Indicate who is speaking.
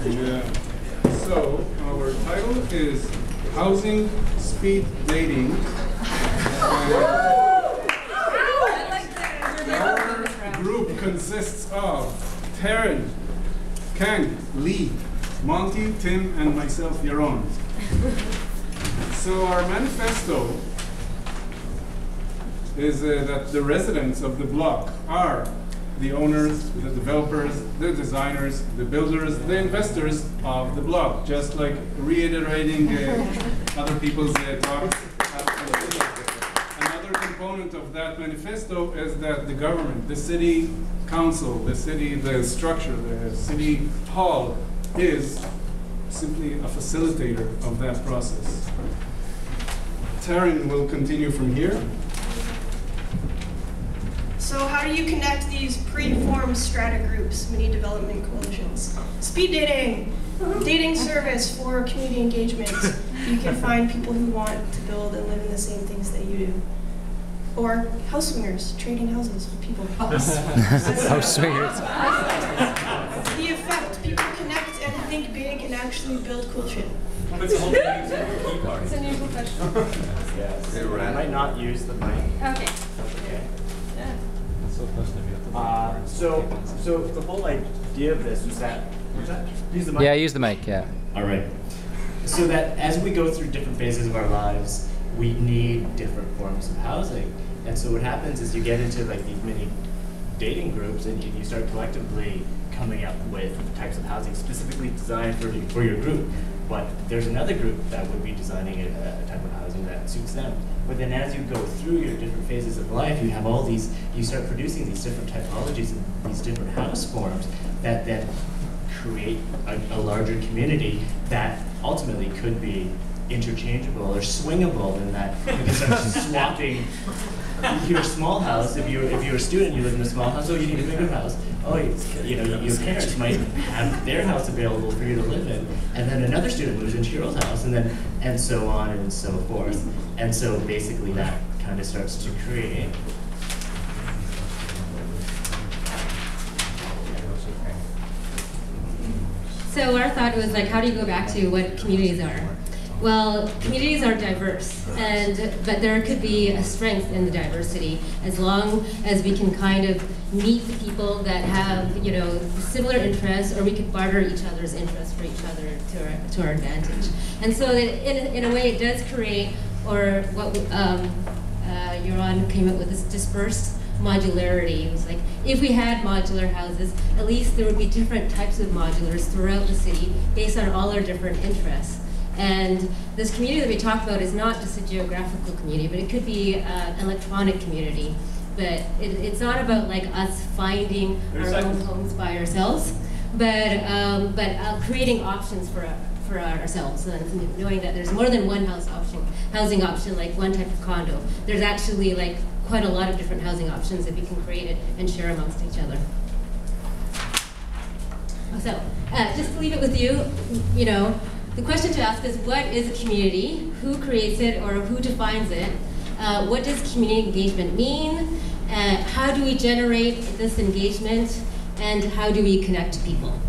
Speaker 1: Yeah. So our title is Housing Speed Dating. Our group consists of Taryn, Kang, Lee, Monty, Tim, and myself, Yaron. So our manifesto is that the residents of the block are the owners, the developers, the designers, the builders, the investors of the block, just like reiterating other people's talks. Another component of that manifesto is that the government, the city council, the structure, the city hall is simply a facilitator of that process. Taryn will continue from here.
Speaker 2: So how do you connect these pre-formed strata groups, mini development coalitions? Speed dating, dating service for community engagement. You can find people who want to build and live in the same things that you do. Or house swingers, trading houses with people.
Speaker 3: House swingers.
Speaker 2: The effect, people connect and think big and actually build cool shit.
Speaker 4: It's a new professional.
Speaker 5: Yes. I might not use the mic.
Speaker 4: Okay.
Speaker 5: Okay.
Speaker 4: Yeah.
Speaker 5: So the whole idea of this was that, use the mic?
Speaker 3: Yeah, use the mic, yeah.
Speaker 5: All right. So that as we go through different phases of our lives, we need different forms of housing. And so what happens is you get into these mini dating groups and you start collectively coming up with types of housing specifically designed for your group. But there's another group that would be designing a type of housing that suits them. But then as you go through your different phases of life, you have all these, you start producing these different typologies and these different house forms that then create a larger community that ultimately could be interchangeable or swingable in that you can start swapping your small house. If you're a student, you live in a small house, oh, you need a bigger house. Oh, your parents might have their house available for you to live in, and then another student moves into your old house, and so on and so forth. And so basically that kind of starts to create.
Speaker 4: So our thought was how do you go back to what communities are? Well, communities are diverse, but there could be a strength in the diversity as long as we can kind of meet the people that have, similar interests, or we could barter each other's interests for each other to our advantage. And so that in a way it does create, or what Yaron came up with, this dispersed modularity. It was if we had modular houses, at least there would be different types of modulars throughout the city based on all our different interests. And this community that we talked about is not just a geographical community, but it could be an electronic community. But it's not about us finding our own homes by ourselves, but creating options for ourselves, and knowing that there's more than one housing option, like one type of condo. There's actually quite a lot of different housing options that we can create it and share amongst each other. So just to leave it with you, the question to ask is, what is a community? Who creates it, or who defines it? What does community engagement mean? How do we generate this engagement? And how do we connect people?